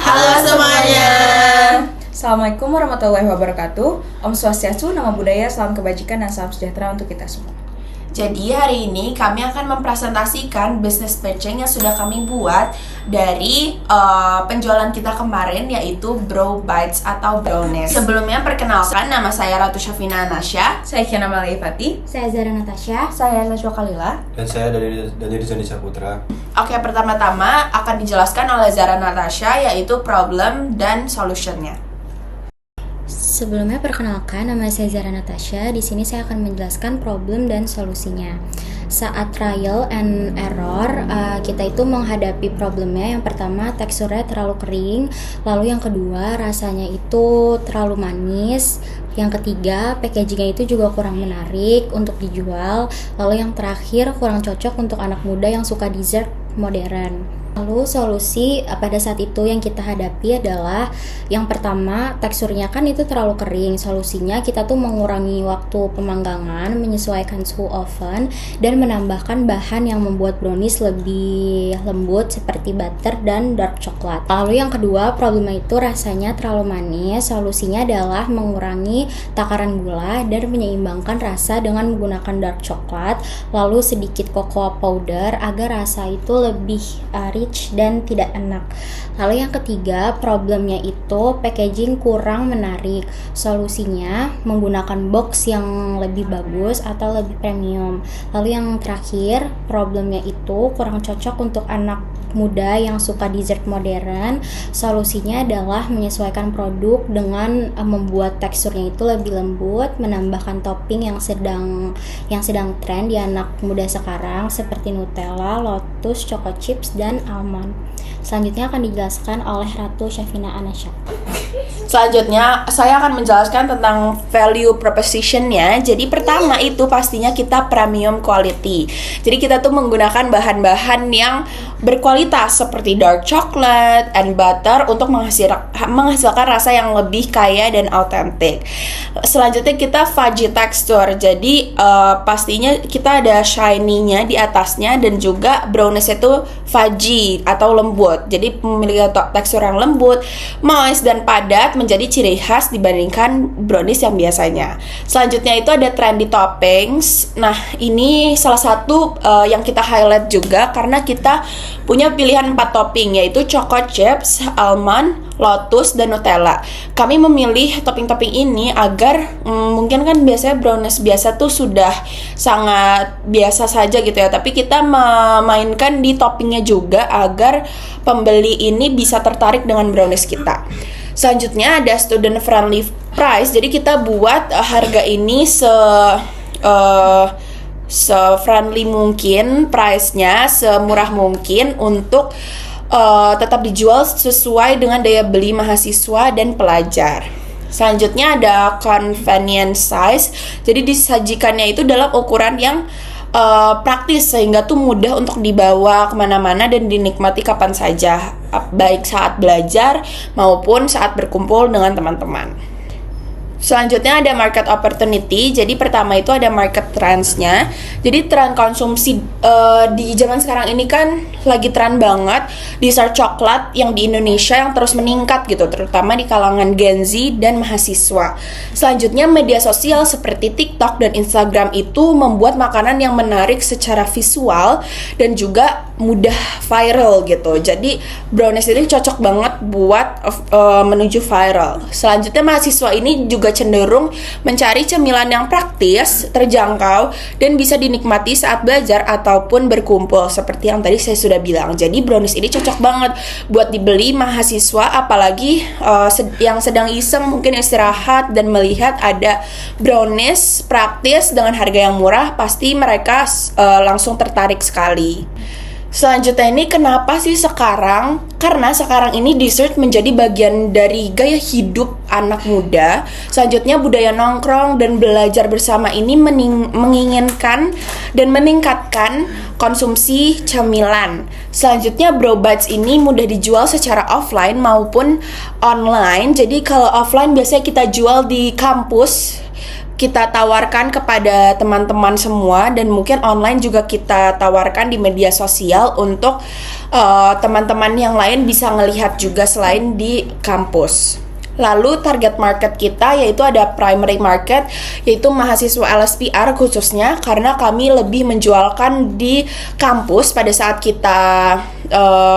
Halo semuanya. Assalamualaikum warahmatullahi wabarakatuh. Om Swastiastu, Nama Budaya, Salam Kebajikan, dan Salam Sejahtera untuk kita semua. Jadi hari ini kami akan mempresentasikan business pitching yang sudah kami buat dari penjualan kita kemarin, yaitu Bro Bites atau Brownies. Sebelumnya perkenalkan, nama saya Ratu Syafina Anasya. Saya Kiana Malifati. Saya Zara Natasha. Saya Najwa Kalila. Dan saya Daniel Rizani Saputra. Oke, pertama-tama akan dijelaskan oleh Zara Natasha, yaitu problem dan solutionnya. Sebelumnya perkenalkan, nama saya Zara Natasha. Di sini saya akan menjelaskan problem dan solusinya. Saat trial and error, kita itu menghadapi problemnya. Yang pertama, teksturnya terlalu kering. Lalu yang kedua, rasanya itu terlalu manis. Yang ketiga, packagingnya itu juga kurang menarik untuk dijual. Lalu yang terakhir, kurang cocok untuk anak muda yang suka dessert modern. Lalu solusi pada saat itu yang kita hadapi adalah yang pertama, teksturnya kan itu terlalu kering. Solusinya kita tuh mengurangi waktu pemanggangan, menyesuaikan suhu oven, dan menambahkan bahan yang membuat brownies lebih lembut seperti butter dan dark coklat. Lalu yang kedua, problemnya itu rasanya terlalu manis. Solusinya adalah mengurangi takaran gula dan menyeimbangkan rasa dengan menggunakan dark coklat, lalu sedikit cocoa powder agar rasa itu lebih rich dan tidak enak. Lalu yang ketiga, problemnya itu packaging kurang menarik. Solusinya menggunakan box yang lebih bagus atau lebih premium. Lalu yang terakhir, problemnya itu kurang cocok untuk anak muda yang suka dessert modern. Solusinya adalah menyesuaikan produk dengan membuat teksturnya itu lebih lembut, menambahkan topping yang sedang tren di anak muda sekarang seperti Nutella, Lotus, Choco Chips, dan almond. Selanjutnya akan dijelaskan oleh Ratu Syafina Anasya. Selanjutnya, saya akan menjelaskan tentang value proposition-nya. Jadi pertama itu pastinya kita premium quality. Jadi kita tuh menggunakan bahan-bahan yang berkualitas seperti dark chocolate and butter untuk menghasilkan rasa yang lebih kaya dan autentik. Selanjutnya kita fudgy texture. Jadi pastinya kita ada shiny-nya di atasnya dan juga brownies itu fudgy atau lembut. Jadi memiliki tekstur yang lembut, moist dan padat menjadi ciri khas dibandingkan brownies yang biasanya. Selanjutnya itu ada trendy toppings. Nah, ini salah satu yang kita highlight juga karena kita punya pilihan 4 topping, yaitu Choco Chips, Almond, Lotus, dan Nutella. Kami memilih topping-topping ini agar mungkin kan biasanya brownies biasa tuh sudah sangat biasa saja gitu ya, tapi kita memainkan di toppingnya juga agar pembeli ini bisa tertarik dengan brownies kita. Selanjutnya ada student friendly price. Jadi kita buat harga ini se-friendly mungkin, price-nya semurah mungkin untuk tetap dijual sesuai dengan daya beli mahasiswa dan pelajar. Selanjutnya ada convenience size. Jadi disajikannya itu dalam ukuran yang praktis sehingga tuh mudah untuk dibawa kemana-mana dan dinikmati kapan saja, baik saat belajar maupun saat berkumpul dengan teman-teman. Selanjutnya ada market opportunity. Jadi pertama itu ada market trends-nya. Jadi tren konsumsi di zaman sekarang ini kan lagi tren banget dessert coklat yang di Indonesia yang terus meningkat gitu, terutama di kalangan Gen Z dan mahasiswa. Selanjutnya media sosial seperti TikTok dan Instagram itu membuat makanan yang menarik secara visual dan juga mudah viral gitu. Jadi brownies ini cocok banget buat menuju viral. Selanjutnya mahasiswa ini juga cenderung mencari cemilan yang praktis, terjangkau, dan bisa dinikmati saat belajar ataupun berkumpul seperti yang tadi saya sudah bilang. Jadi brownies ini cocok banget buat dibeli mahasiswa, apalagi yang sedang iseng mungkin istirahat dan melihat ada brownies praktis dengan harga yang murah, pasti mereka langsung tertarik sekali. Selanjutnya ini kenapa sih sekarang? Karena sekarang ini dessert menjadi bagian dari gaya hidup anak muda. Selanjutnya budaya nongkrong dan belajar bersama ini menginginkan dan meningkatkan konsumsi cemilan. Selanjutnya Bro Bites ini mudah dijual secara offline maupun online. Jadi kalau offline biasanya kita jual di kampus kita tawarkan kepada teman-teman semua, dan mungkin online juga kita tawarkan di media sosial untuk teman-teman yang lain bisa ngelihat juga selain di kampus. Lalu target market kita yaitu ada primary market, yaitu mahasiswa LSPR khususnya, karena kami lebih menjualkan di kampus. Pada saat kita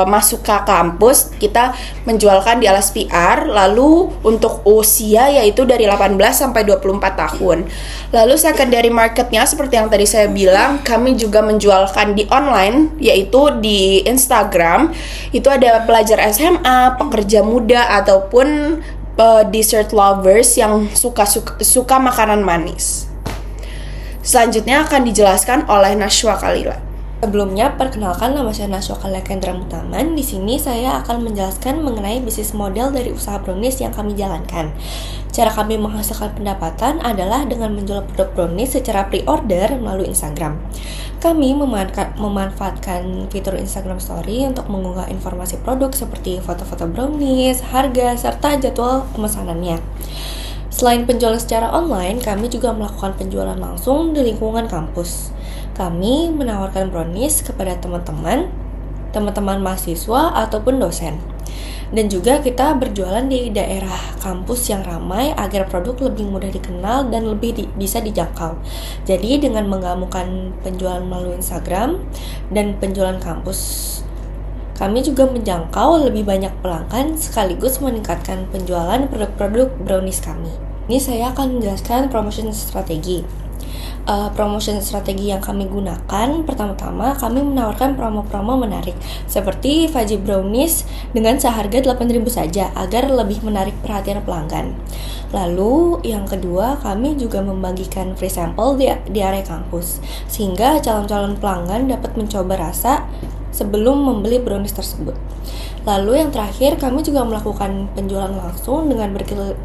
masuk ke kampus, kita menjualkan di LSPR. Lalu untuk usia yaitu dari 18 sampai 24 tahun. Lalu secondary marketnya seperti yang tadi saya bilang, kami juga menjualkan di online, yaitu di Instagram. Itu ada pelajar SMA, pekerja muda, ataupun dessert lovers yang suka makanan manis. Selanjutnya akan dijelaskan oleh Nashwa Kalila. Sebelumnya, perkenalkan, nama saya Nashwa Kalila Kendra Mutaman. Di sini saya akan menjelaskan mengenai bisnis model dari usaha brownies yang kami jalankan. Cara kami menghasilkan pendapatan adalah dengan menjual produk brownies secara pre-order melalui Instagram. Kami memanfaatkan fitur Instagram Story untuk mengunggah informasi produk seperti foto-foto brownies, harga, serta jadwal pemesanannya. Selain penjualan secara online, kami juga melakukan penjualan langsung di lingkungan kampus. Kami menawarkan brownies kepada teman-teman mahasiswa ataupun dosen. Dan juga kita berjualan di daerah kampus yang ramai agar produk lebih mudah dikenal dan lebih bisa dijangkau. Jadi dengan menggabungkan penjualan melalui Instagram dan penjualan kampus, kami juga menjangkau lebih banyak pelanggan sekaligus meningkatkan penjualan produk-produk brownies kami. Ini saya akan menjelaskan promotion strategi. Promotion strategi yang kami gunakan, pertama-tama kami menawarkan promo-promo menarik seperti Fudgy Brownies dengan seharga 8.000 saja agar lebih menarik perhatian pelanggan. Lalu yang kedua, kami juga membagikan free sample di area kampus sehingga calon-calon pelanggan dapat mencoba rasa sebelum membeli brownies tersebut. Lalu yang terakhir, kami juga melakukan penjualan langsung dengan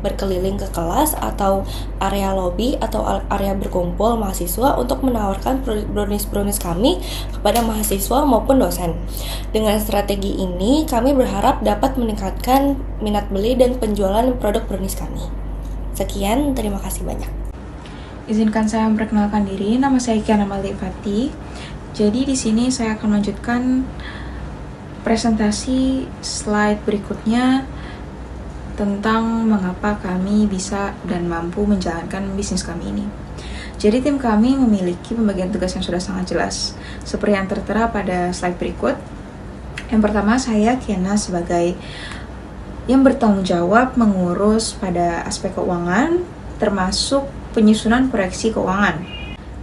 berkeliling ke kelas atau area lobby atau area berkumpul mahasiswa untuk menawarkan brownies kami kepada mahasiswa maupun dosen. Dengan strategi ini, kami berharap dapat meningkatkan minat beli dan penjualan produk brownies kami. Sekian, terima kasih banyak. Izinkan saya memperkenalkan diri, nama saya Kiana Malifati. Jadi di sini saya akan melanjutkan presentasi slide berikutnya tentang mengapa kami bisa dan mampu menjalankan bisnis kami ini. Jadi tim kami memiliki pembagian tugas yang sudah sangat jelas, seperti yang tertera pada slide berikut. Yang pertama, saya Kiana sebagai yang bertanggung jawab mengurus pada aspek keuangan, termasuk penyusunan proyeksi keuangan.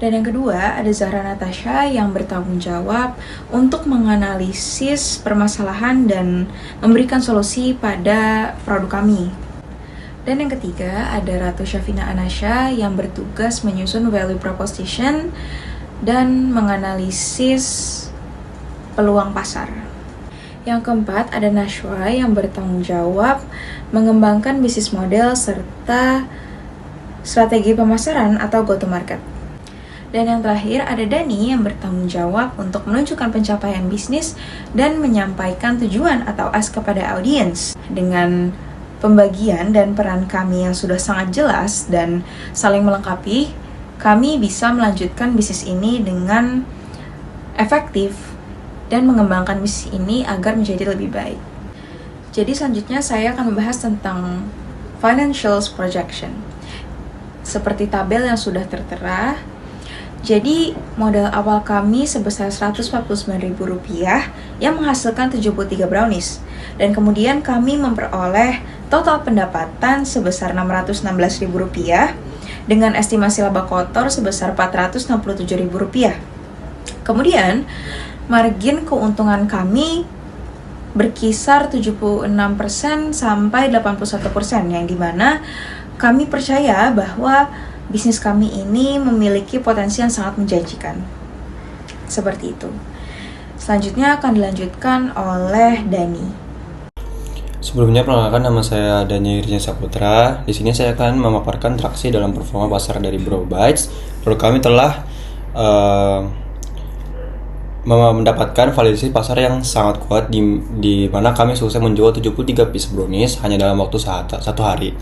Dan yang kedua, ada Zahra Natasha yang bertanggung jawab untuk menganalisis permasalahan dan memberikan solusi pada produk kami. Dan yang ketiga, ada Ratu Syafina Anasha yang bertugas menyusun value proposition dan menganalisis peluang pasar. Yang keempat, ada Nashwa yang bertanggung jawab mengembangkan bisnis model serta strategi pemasaran atau go to market. Dan yang terakhir ada Dani yang bertanggung jawab untuk menunjukkan pencapaian bisnis dan menyampaikan tujuan atau ask kepada audiens. Dengan pembagian dan peran kami yang sudah sangat jelas dan saling melengkapi, kami bisa melanjutkan bisnis ini dengan efektif dan mengembangkan bisnis ini agar menjadi lebih baik. Jadi selanjutnya saya akan membahas tentang financials projection. Seperti tabel yang sudah tertera, jadi modal awal kami sebesar Rp149.000 yang menghasilkan 73 brownies. Dan kemudian kami memperoleh total pendapatan sebesar Rp616.000 dengan estimasi laba kotor sebesar Rp467.000. Kemudian margin keuntungan kami berkisar 76% sampai 81%, yang dimana kami percaya bahwa bisnis kami ini memiliki potensi yang sangat menjanjikan. Seperti itu. Selanjutnya akan dilanjutkan oleh Dani. Sebelumnya, perkenalkan, nama saya Dani Riznya Saputra. Di sini saya akan memaparkan traksi dalam performa pasar dari Browbites. Produk kami telah mendapatkan validasi pasar yang sangat kuat di mana kami sukses menjual 73 piece brownies hanya dalam waktu satu hari.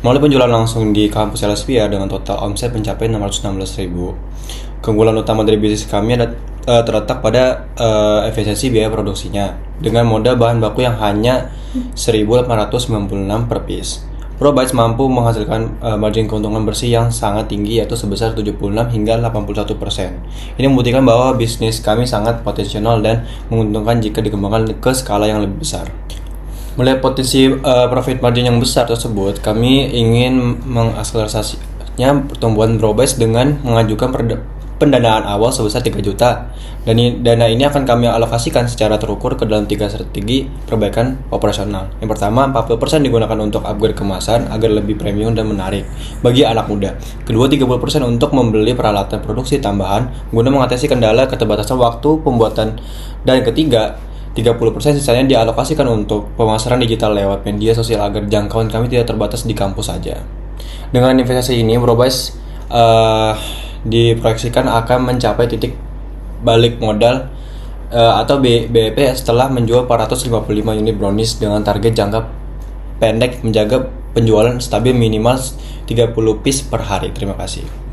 Melalui penjualan langsung di kampus Elsevier dengan total omset mencapai 616.000. Keunggulan utama dari bisnis kami terletak pada efisiensi biaya produksinya dengan modal bahan baku yang hanya 1.896 per piece. ProBytes mampu menghasilkan margin keuntungan bersih yang sangat tinggi, yaitu sebesar 76 hingga 81%. Ini membuktikan bahwa bisnis kami sangat potensial dan menguntungkan jika dikembangkan ke skala yang lebih besar. Melihat potensi profit margin yang besar tersebut, kami ingin mengakselerasinya pertumbuhan ProBytes dengan mengajukan pendanaan awal sebesar 3 juta. Dan dana ini akan kami alokasikan secara terukur ke dalam 3 strategi perbaikan operasional. Yang pertama, 40% digunakan untuk upgrade kemasan agar lebih premium dan menarik bagi anak muda. Kedua, 30% untuk membeli peralatan produksi tambahan guna mengatasi kendala keterbatasan waktu pembuatan. Dan ketiga, 30% sisanya dialokasikan untuk pemasaran digital lewat media sosial agar jangkauan kami tidak terbatas di kampus saja. Dengan investasi ini, ProBytes diproyeksikan akan mencapai titik balik modal atau BEP setelah menjual 455 unit brownies dengan target jangka pendek menjaga penjualan stabil minimal 30 piece per hari. Terima kasih.